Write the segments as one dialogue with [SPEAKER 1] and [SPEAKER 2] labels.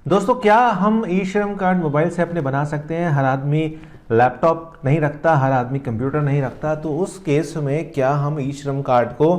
[SPEAKER 1] दोस्तों, क्या हम ई श्रम कार्ड मोबाइल से अपने बना सकते हैं? हर आदमी लैपटॉप नहीं रखता, हर आदमी कंप्यूटर नहीं रखता, तो उस केस में क्या हम ई श्रम कार्ड को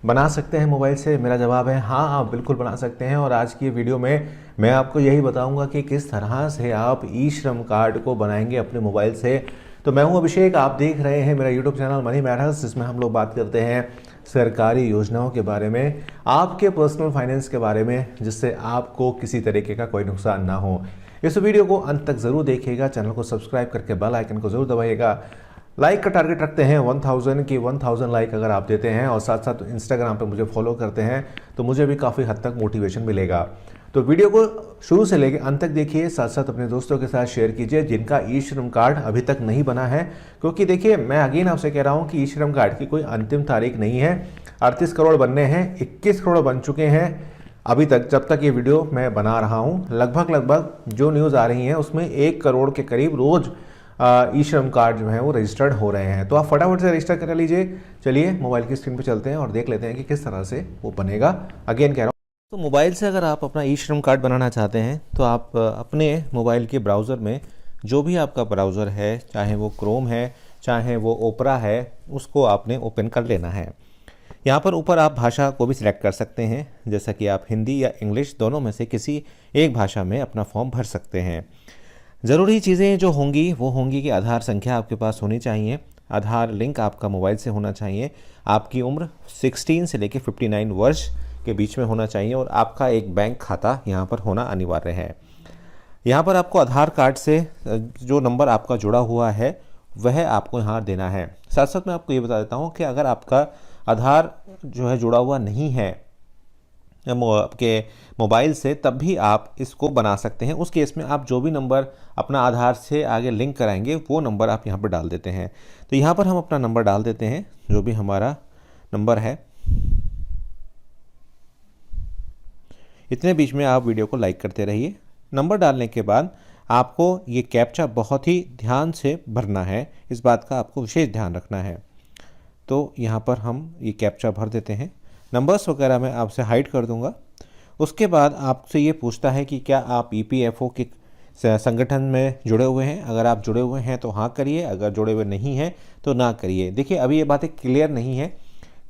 [SPEAKER 1] बना सकते हैं मोबाइल से? मेरा जवाब है हाँ, आप बिल्कुल बना सकते हैं। और आज की वीडियो में मैं आपको यही बताऊंगा कि किस तरह से आप ई श्रम कार्ड को बनाएंगे अपने मोबाइल से। तो मैं हूं अभिषेक, आप देख रहे हैं मेरा यूट्यूब चैनल मनी मैटर्स, जिसमें हम लोग बात करते हैं सरकारी योजनाओं के बारे में, आपके पर्सनल फाइनेंस के बारे में, जिससे आपको किसी तरीके का कोई नुकसान ना हो। इस वीडियो को अंत तक जरूर देखिएगा, चैनल को सब्सक्राइब करके बेल आइकन को जरूर दबाइएगा। लाइक का टारगेट रखते हैं 1000 की। 1000 लाइक अगर आप देते हैं और साथ साथ इंस्टाग्राम पे मुझे फॉलो करते हैं तो मुझे भी काफ़ी हद तक मोटिवेशन मिलेगा। तो वीडियो को शुरू से लेकर अंत तक देखिए, साथ साथ अपने दोस्तों के साथ शेयर कीजिए जिनका ई श्रम कार्ड अभी तक नहीं बना है। क्योंकि देखिए, मैं अगेन आपसे कह रहा हूं कि ई श्रम कार्ड की कोई अंतिम तारीख नहीं है। 38 करोड़ बनने हैं, 21 करोड़ बन चुके हैं अभी तक, जब तक ये वीडियो मैं बना रहा हूं। लगभग जो न्यूज़ आ रही हैं उसमें 1 करोड़ के करीब रोज ई श्रम कार्ड जो है वो रजिस्टर्ड हो रहे हैं। तो आप फटाफट से रजिस्टर कर लीजिए। चलिए मोबाइल की स्क्रीन पर चलते हैं और देख लेते हैं कि किस तरह से वो बनेगा। अगेन कह रहा हूँ, तो मोबाइल से अगर आप अपना ई श्रम कार्ड बनाना चाहते हैं तो आप अपने मोबाइल के ब्राउज़र में, जो भी आपका ब्राउज़र है, चाहे वो क्रोम है, चाहे वो ओपरा है, उसको आपने ओपन कर लेना है। यहाँ पर ऊपर आप भाषा को भी सिलेक्ट कर सकते हैं, जैसा कि आप हिंदी या इंग्लिश दोनों में से किसी एक भाषा में अपना फॉर्म भर सकते हैं। ज़रूरी चीज़ें जो होंगी वो होंगी कि आधार संख्या आपके पास होनी चाहिए, आधार लिंक आपका मोबाइल से होना चाहिए, आपकी उम्र 16 से लेकर 59 वर्ष के बीच में होना चाहिए और आपका एक बैंक खाता यहाँ पर होना अनिवार्य है। यहाँ पर आपको आधार कार्ड से जो नंबर आपका जुड़ा हुआ है वह आपको यहाँ देना है। साथ साथ मैं आपको ये बता देता हूँ कि अगर आपका आधार जो है जुड़ा हुआ नहीं है आपके मोबाइल से, तब भी आप इसको बना सकते हैं। उस केस में आप जो भी नंबर अपना आधार से आगे लिंक कराएंगे वो नंबर आप यहाँ पर डाल देते हैं। तो यहाँ पर हम अपना नंबर डाल देते हैं, जो भी हमारा नंबर है। इतने बीच में आप वीडियो को लाइक करते रहिए। नंबर डालने के बाद आपको ये कैप्चा बहुत ही ध्यान से भरना है, इस बात का आपको विशेष ध्यान रखना है। तो यहाँ पर हम ये कैप्चा भर देते हैं। नंबर्स वगैरह मैं आपसे हाइड कर दूंगा। उसके बाद आपसे ये पूछता है कि क्या आप ईपीएफओ के संगठन में जुड़े हुए हैं। अगर आप जुड़े हुए हैं तो हाँ करिए, अगर जुड़े हुए नहीं हैं तो ना करिए। देखिए, अभी ये बातें क्लियर नहीं है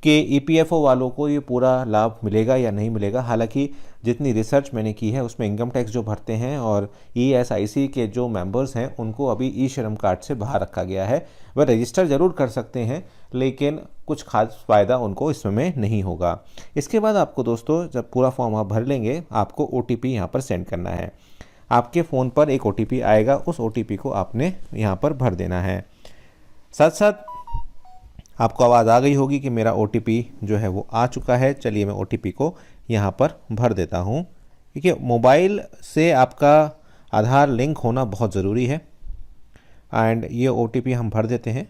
[SPEAKER 1] कि ईपीएफओ वालों को ये पूरा लाभ मिलेगा या नहीं मिलेगा। हालांकि जितनी रिसर्च मैंने की है उसमें इनकम टैक्स जो भरते हैं और ईएसआईसी के जो मेंबर्स हैं उनको अभी ई श्रम कार्ड से बाहर रखा गया है। वह रजिस्टर ज़रूर कर सकते हैं लेकिन कुछ खास फ़ायदा उनको इसमें नहीं होगा। इसके बाद आपको दोस्तों, जब पूरा फॉर्म आप भर लेंगे, आपको ओटीपी यहाँ पर सेंड करना है। आपके फ़ोन पर एक ओटीपी आएगा, उस ओटीपी को आपने यहाँ पर भर देना है। साथ साथ आपको आवाज़ आ गई होगी कि मेरा ओटीपी जो है वो आ चुका है। चलिए मैं ओटीपी को यहाँ पर भर देता हूँ, क्योंकि मोबाइल से आपका आधार लिंक होना बहुत ज़रूरी है। एंड ये ओटीपी हम भर देते हैं।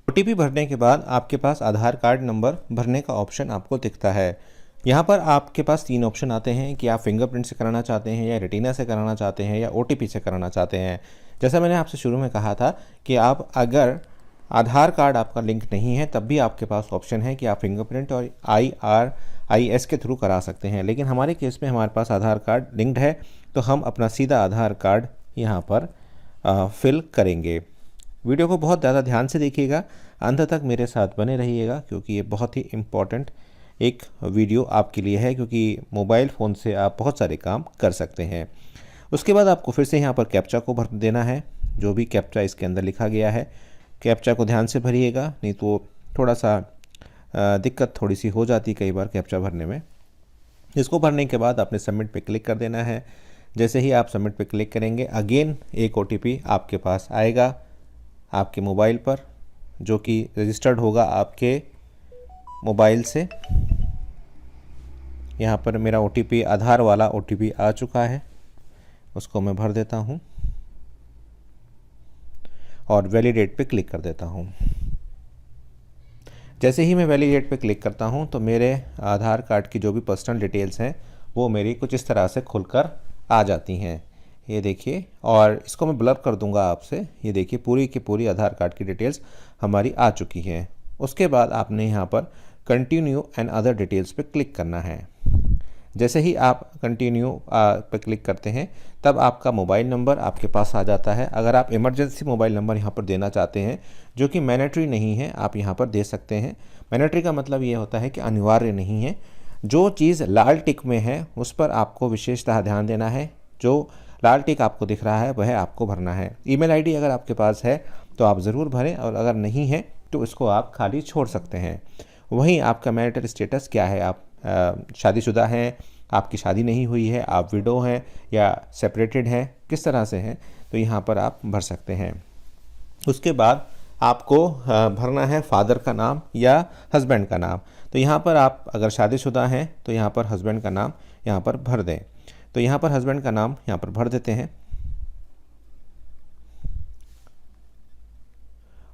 [SPEAKER 1] ओटीपी भरने के बाद आपके पास आधार कार्ड नंबर भरने का ऑप्शन आपको दिखता है। यहाँ पर आपके पास 3 ऑप्शन आते हैं कि आप फिंगरप्रिंट से कराना चाहते हैं या रेटिना से कराना चाहते हैं या ओटीपी से कराना चाहते हैं। जैसा मैंने आपसे शुरू में कहा था कि आप अगर आधार कार्ड आपका लिंक नहीं है तब भी आपके पास ऑप्शन है कि आप फिंगरप्रिंट और IRIS के थ्रू करा सकते हैं। लेकिन हमारे केस में हमारे पास आधार कार्ड लिंक्ड है तो हम अपना सीधा आधार कार्ड यहाँ पर फिल करेंगे। वीडियो को बहुत ज़्यादा ध्यान से देखिएगा, अंत तक मेरे साथ बने रहिएगा, क्योंकि ये बहुत ही इम्पॉर्टेंट एक वीडियो आपके लिए है, क्योंकि मोबाइल फ़ोन से आप बहुत सारे काम कर सकते हैं। उसके बाद आपको फिर से यहाँ पर कैप्चा को भर देना है, जो भी कैप्चा इसके अंदर लिखा गया है। कैप्चा को ध्यान से भरिएगा, नहीं तो थोड़ा सा दिक्कत थोड़ी सी हो जाती कई बार कैप्चा भरने में। इसको भरने के बाद आपने सबमिट पे क्लिक कर देना है। जैसे ही आप सबमिट पे क्लिक करेंगे, अगेन एक ओटीपी आपके पास आएगा आपके मोबाइल पर, जो कि रजिस्टर्ड होगा आपके मोबाइल से। यहाँ पर मेरा ओटीपी, आधार वाला ओटीपी आ चुका है, उसको मैं भर देता हूँ और वैलिडेट पे क्लिक कर देता हूँ। जैसे ही मैं वैलिडेट पे क्लिक करता हूँ तो मेरे आधार कार्ड की जो भी पर्सनल डिटेल्स हैं वो मेरी कुछ इस तरह से खुलकर आ जाती हैं। ये देखिए, और इसको मैं ब्लर कर दूंगा आपसे। ये देखिए, पूरी की पूरी आधार कार्ड की डिटेल्स हमारी आ चुकी हैं। उसके बाद आपने यहाँ पर कंटिन्यू एंड अदर डिटेल्स पे क्लिक करना है। जैसे ही आप कंटिन्यू पर क्लिक करते हैं तब आपका मोबाइल नंबर आपके पास आ जाता है। अगर आप इमरजेंसी मोबाइल नंबर यहाँ पर देना चाहते हैं जो कि मैंडेटरी नहीं है, आप यहाँ पर दे सकते हैं। मैंडेटरी का मतलब ये होता है कि अनिवार्य नहीं है। जो चीज़ लाल टिक में है उस पर आपको विशेषतः ध्यान देना है। जो लाल टिक आपको दिख रहा है वह आपको भरना है। ईमेल आईडी अगर आपके पास है तो आप ज़रूर भरें, और अगर नहीं है तो इसको आप खाली छोड़ सकते हैं। वहीं आपका मैरिटल स्टेटस क्या है, आप शादीशुदा हैं, आपकी शादी नहीं हुई है, आप विडो हैं या सेपरेटेड हैं, किस तरह से हैं, तो यहाँ पर आप भर सकते हैं। उसके बाद आपको भरना है फादर का नाम या हस्बैंड का नाम। तो यहाँ पर आप अगर शादीशुदा हैं तो यहाँ पर हस्बैंड का नाम यहाँ पर भर दें। तो यहाँ पर हस्बैंड का नाम यहाँ पर भर देते हैं।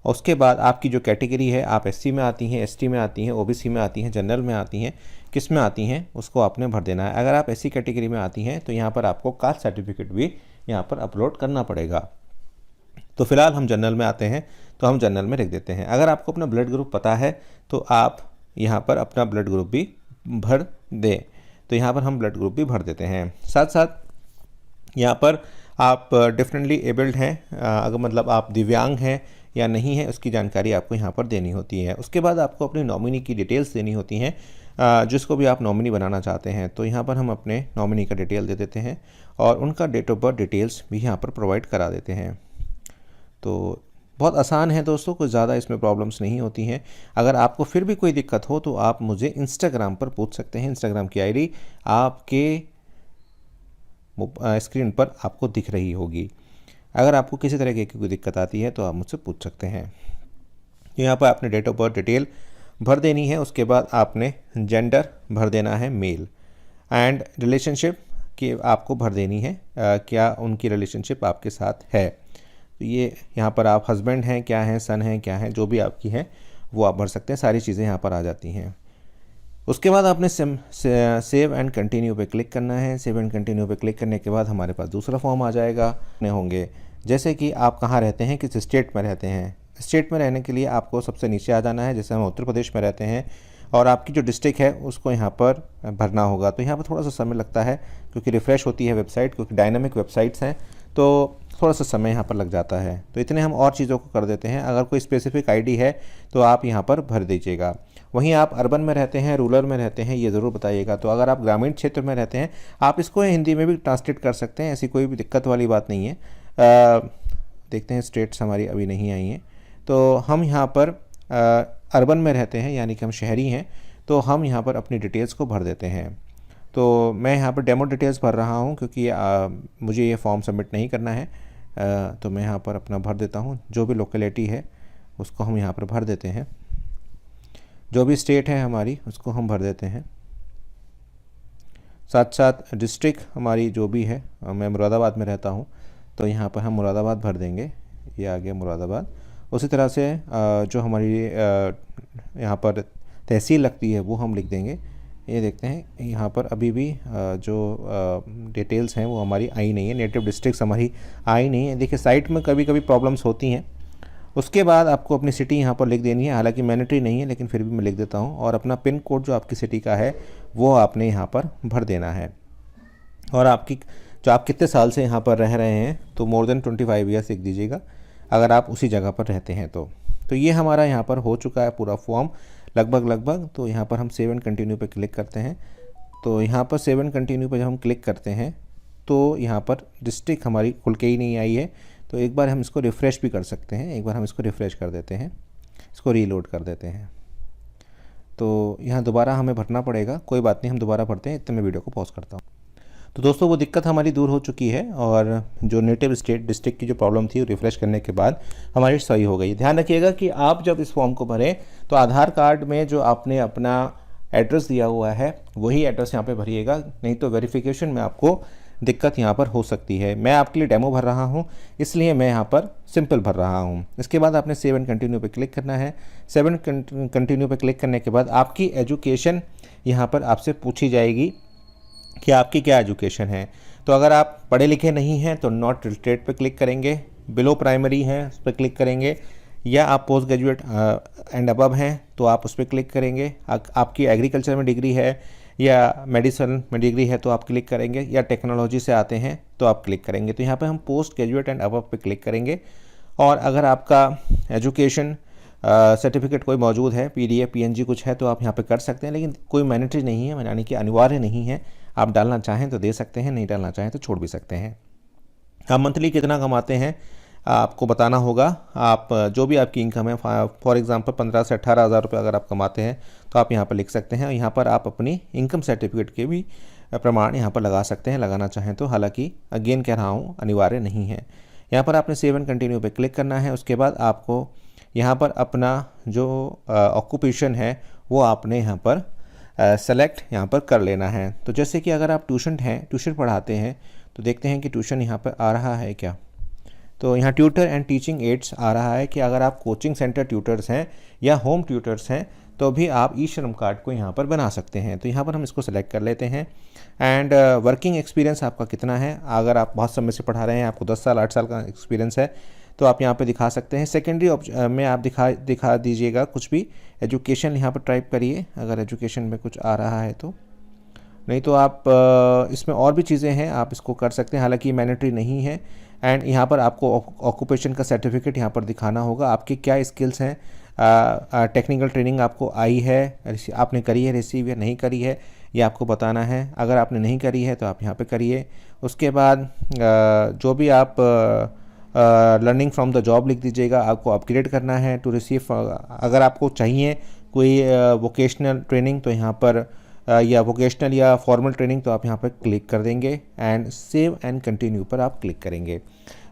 [SPEAKER 1] उसके बाद आपकी जो कैटेगरी है, आप एससी में आती हैं, एसटी में आती हैं, ओबीसी में आती हैं, जनरल में आती हैं, किस में आती हैं उसको आपने भर देना है। अगर आप एससी कैटेगरी में आती हैं तो यहाँ पर आपको कास्ट सर्टिफिकेट भी यहाँ पर अपलोड करना पड़ेगा। तो फिलहाल हम जनरल में आते हैं तो हम जनरल में लिख देते हैं। अगर आपको अपना ब्लड ग्रुप पता है तो आप यहाँ पर अपना ब्लड ग्रुप भी भर दें। तो यहाँ पर हम ब्लड ग्रुप भी भर देते हैं। साथ साथ यहाँ पर आप डिफरेंटली एबल्ड हैं, अगर मतलब आप दिव्यांग हैं या नहीं है, उसकी जानकारी आपको यहाँ पर देनी होती है। उसके बाद आपको अपने नॉमिनी की डिटेल्स देनी होती हैं, जिसको भी आप नॉमिनी बनाना चाहते हैं। तो यहाँ पर हम अपने नॉमिनी का डिटेल दे देते हैं और उनका डेट ऑफ बर्थ डिटेल्स भी यहाँ पर प्रोवाइड करा देते हैं। तो बहुत आसान है दोस्तों, कुछ ज़्यादा इसमें प्रॉब्लम्स नहीं होती हैं। अगर आपको फिर भी कोई दिक्कत हो तो आप मुझे इंस्टाग्राम पर पूछ सकते हैं। इंस्टाग्राम की आईडी आपके स्क्रीन पर आपको दिख रही होगी। अगर आपको किसी तरह की कोई दिक्कत आती है तो आप मुझसे पूछ सकते हैं। यहाँ पर आपने डेट ऑफ बर्थ डिटेल भर देनी है। उसके बाद आपने जेंडर भर देना है मेल, एंड रिलेशनशिप की आपको भर देनी है, क्या उनकी रिलेशनशिप आपके साथ है। तो ये यहाँ पर आप हस्बैंड हैं क्या हैं, सन हैं क्या हैं, जो भी आपकी है वो आप भर सकते हैं। सारी चीज़ें यहाँ पर आ जाती हैं। उसके बाद आपने सेव एंड कंटिन्यू पे क्लिक करना है। सेव एंड कंटिन्यू पे क्लिक करने के बाद हमारे पास दूसरा फॉर्म आ जाएगा होंगे, जैसे कि आप कहाँ रहते हैं, किस स्टेट में रहते हैं। स्टेट में रहने के लिए आपको सबसे नीचे आ जाना है। जैसे हम उत्तर प्रदेश में रहते हैं और आपकी जो डिस्ट्रिक्ट है उसको यहाँ पर भरना होगा। तो यहाँ पर थोड़ा सा समय लगता है क्योंकि रिफ़्रेश होती है वेबसाइट, क्योंकि डायनामिक वेबसाइट्स हैं तो थोड़ा सा समय यहाँ पर लग जाता है। तो इतने हम और चीज़ों को कर देते हैं। अगर कोई स्पेसिफिक आईडी है तो आप यहाँ पर भर दीजिएगा। वहीं आप अर्बन में रहते हैं, रूरल में रहते हैं, ये ज़रूर बताइएगा। तो अगर आप ग्रामीण क्षेत्र में रहते हैं आप इसको हिंदी में भी ट्रांसलेट कर सकते हैं, ऐसी कोई भी दिक्कत वाली बात नहीं है। देखते हैं, स्टेट्स हमारी अभी नहीं आई हैं। तो हम यहाँ पर अर्बन में रहते हैं, यानी कि हम शहरी हैं, तो हम यहाँ पर अपनी डिटेल्स को भर देते हैं। तो मैं यहाँ पर डेमो डिटेल्स भर रहा हूँ क्योंकि मुझे ये फॉर्म सबमिट नहीं करना है। तो मैं यहाँ पर अपना भर देता हूँ। जो भी लोकेलिटी है उसको हम यहाँ पर भर देते हैं। जो भी स्टेट है हमारी उसको हम भर देते हैं। साथ साथ डिस्ट्रिक्ट हमारी जो भी है, मैं मुरादाबाद में रहता हूँ तो यहाँ पर हम मुरादाबाद भर देंगे। ये आ गया मुरादाबाद। उसी तरह से जो हमारी यहाँ पर तहसील लगती है वो हम लिख देंगे। ये देखते हैं यहाँ पर अभी भी जो डिटेल्स हैं वो हमारी आई नहीं है, नेटिव डिस्ट्रिक्ट हमारी आई नहीं है। देखिए साइट में कभी कभी प्रॉब्लम्स होती हैं। उसके बाद आपको अपनी सिटी यहाँ पर लिख देनी है, हालांकि मैंडेटरी नहीं है लेकिन फिर भी मैं लिख देता हूँ। और अपना पिन कोड जो आपकी सिटी का है वो आपने यहाँ पर भर देना है। और आपकी जो आप कितने साल से यहाँ पर रह रहे हैं तो मोर देन 25 ईयर्स लिख दीजिएगा अगर आप उसी जगह पर रहते हैं तो ये हमारा यहाँ पर हो चुका है पूरा फॉर्म लगभग। तो यहाँ पर हम सेव एंड कंटिन्यू पे क्लिक करते हैं। तो यहाँ पर सेव एंड कंटिन्यू पे जब हम क्लिक करते हैं तो यहाँ पर डिस्ट्रिक्ट हमारी खुल के ही नहीं आई है। तो एक बार हम इसको रिफ़्रेश भी कर सकते हैं। एक बार हम इसको रिफ़्रेश कर देते हैं, इसको रीलोड कर देते हैं। तो यहाँ दोबारा हमें भरना पड़ेगा, कोई बात नहीं, हम दोबारा भरते हैं। इतने मैं वीडियो को पॉज करता हूँ। तो दोस्तों वो दिक्कत हमारी दूर हो चुकी है और जो नेटिव स्टेट डिस्ट्रिक्ट की जो प्रॉब्लम थी रिफ़्रेश करने के बाद हमारी सही हो गई। ध्यान रखिएगा कि आप जब इस फॉर्म को भरें तो आधार कार्ड में जो आपने अपना एड्रेस दिया हुआ है वही एड्रेस यहाँ पे भरिएगा, नहीं तो वेरिफिकेशन में आपको दिक्कत यहाँ पर हो सकती है। मैं आपके लिए डेमो भर रहा हूँ इसलिए मैं यहाँ पर सिंपल भर रहा हूँ। इसके बाद आपने सेव एंड कंटिन्यू पे क्लिक करना है। सेव एंड कंटिन्यू पे क्लिक करने के बाद आपकी एजुकेशन यहाँ पर आपसे पूछी जाएगी कि आपकी क्या एजुकेशन है। तो अगर आप पढ़े लिखे नहीं हैं तो नॉट रिलेटेड पे क्लिक करेंगे, बिलो प्राइमरी हैं उस पर क्लिक करेंगे, या आप पोस्ट ग्रेजुएट एंड अबव हैं तो आप उस पर क्लिक करेंगे। आपकी एग्रीकल्चर में डिग्री है या मेडिसिन में डिग्री है तो आप क्लिक करेंगे, या टेक्नोलॉजी से आते हैं तो आप क्लिक करेंगे। तो यहाँ पे हम पोस्ट ग्रेजुएट एंड अबव पे क्लिक करेंगे। और अगर आपका एजुकेशन सर्टिफिकेट कोई मौजूद है, PDF PNG कुछ है तो आप यहाँ पे कर सकते हैं, लेकिन कोई मैंडेटरी नहीं है, यानी कि अनिवार्य नहीं है। आप डालना चाहें तो दे सकते हैं, नहीं डालना चाहें तो छोड़ भी सकते हैं। आप मंथली कितना कमाते हैं आपको बताना होगा। आप जो भी आपकी इनकम है, फॉर एग्जांपल 15 से 18 हज़ार रुपये अगर आप कमाते हैं तो आप यहाँ पर लिख सकते हैं। यहाँ पर आप अपनी इनकम सर्टिफिकेट के भी प्रमाण यहाँ पर लगा सकते हैं, लगाना चाहें तो। हालांकि अगेन कह रहा हूँ, अनिवार्य नहीं है। यहाँ पर आपने सेव एंड कंटिन्यू पे क्लिक करना है। उसके बाद आपको यहाँ पर अपना जो ऑक्यूपेशन है वो आपने यहाँ पर सेलेक्ट यहाँ पर कर लेना है। तो जैसे कि अगर आप ट्यूशन पढ़ाते हैं तो देखते हैं कि ट्यूशन यहाँ पर आ रहा है क्या। तो यहाँ ट्यूटर एंड टीचिंग एड्स आ रहा है कि अगर आप कोचिंग सेंटर ट्यूटर्स हैं या होम ट्यूटर्स हैं तो भी आप ई श्रम कार्ड को यहाँ पर बना सकते हैं। तो यहाँ पर हम इसको सेलेक्ट कर लेते हैं। एंड वर्किंग एक्सपीरियंस आपका कितना है। अगर आप बहुत समय से पढ़ा रहे हैं, आपको 10 साल 8 साल का एक्सपीरियंस है तो आप यहाँ पे दिखा सकते हैं। सेकेंडरी में आप दिखा दीजिएगा कुछ भी। एजुकेशन यहाँ पर टाइप करिए अगर एजुकेशन में कुछ आ रहा है तो, नहीं तो आप इसमें और भी चीज़ें हैं, आप इसको कर सकते हैं। हालांकि मैंडेटरी नहीं है। एंड यहाँ पर आपको ऑक्यूपेशन का सर्टिफिकेट यहाँ पर दिखाना होगा, आपके क्या स्किल्स हैं। टेक्निकल ट्रेनिंग आपको आई है, आपने करी है रिसीव या नहीं करी है, ये आपको बताना है। अगर आपने नहीं करी है तो आप यहाँ पे करिए। उसके बाद जो भी आप लर्निंग फ्रॉम द जॉब लिख दीजिएगा, आपको अपग्रेड करना है टू रिसीव। अगर आपको चाहिए कोई वोकेशनल ट्रेनिंग तो यहाँ पर या वोकेशनल या फॉर्मल ट्रेनिंग तो आप यहाँ पर क्लिक कर देंगे एंड सेव एंड कंटिन्यू पर आप क्लिक करेंगे।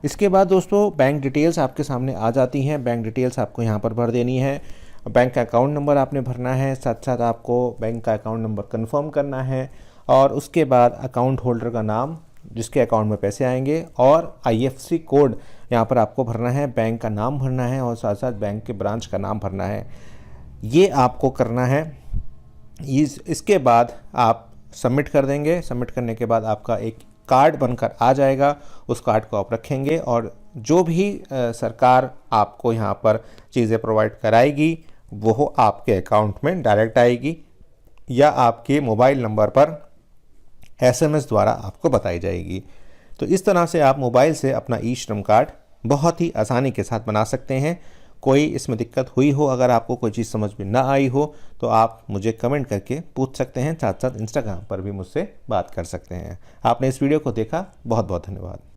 [SPEAKER 1] इसके बाद दोस्तों बैंक डिटेल्स आपके सामने आ जाती हैं। बैंक डिटेल्स आपको यहाँ पर भर देनी है। बैंक का अकाउंट नंबर आपने भरना है, साथ साथ आपको बैंक का अकाउंट नंबर कंफर्म करना है। और उसके बाद अकाउंट होल्डर का नाम, जिसके अकाउंट में पैसे आएंगे, और IFSC कोड यहाँ पर आपको भरना है। बैंक का नाम भरना है और साथ साथ बैंक के ब्रांच का नाम भरना है। ये आपको करना है। इसके बाद आप सबमिट कर देंगे। सबमिट करने के बाद आपका एक कार्ड बनकर आ जाएगा। उस कार्ड को आप रखेंगे और जो भी सरकार आपको यहाँ पर चीज़ें प्रोवाइड कराएगी वो आपके अकाउंट में डायरेक्ट आएगी या आपके मोबाइल नंबर पर SMS द्वारा आपको बताई जाएगी। तो इस तरह से आप मोबाइल से अपना ई श्रम कार्ड बहुत ही आसानी के साथ बना सकते हैं। कोई इसमें दिक्कत हुई हो, अगर आपको कोई चीज़ समझ में ना आई हो तो आप मुझे कमेंट करके पूछ सकते हैं। साथ साथ इंस्टाग्राम पर भी मुझसे बात कर सकते हैं। आपने इस वीडियो को देखा, बहुत बहुत धन्यवाद।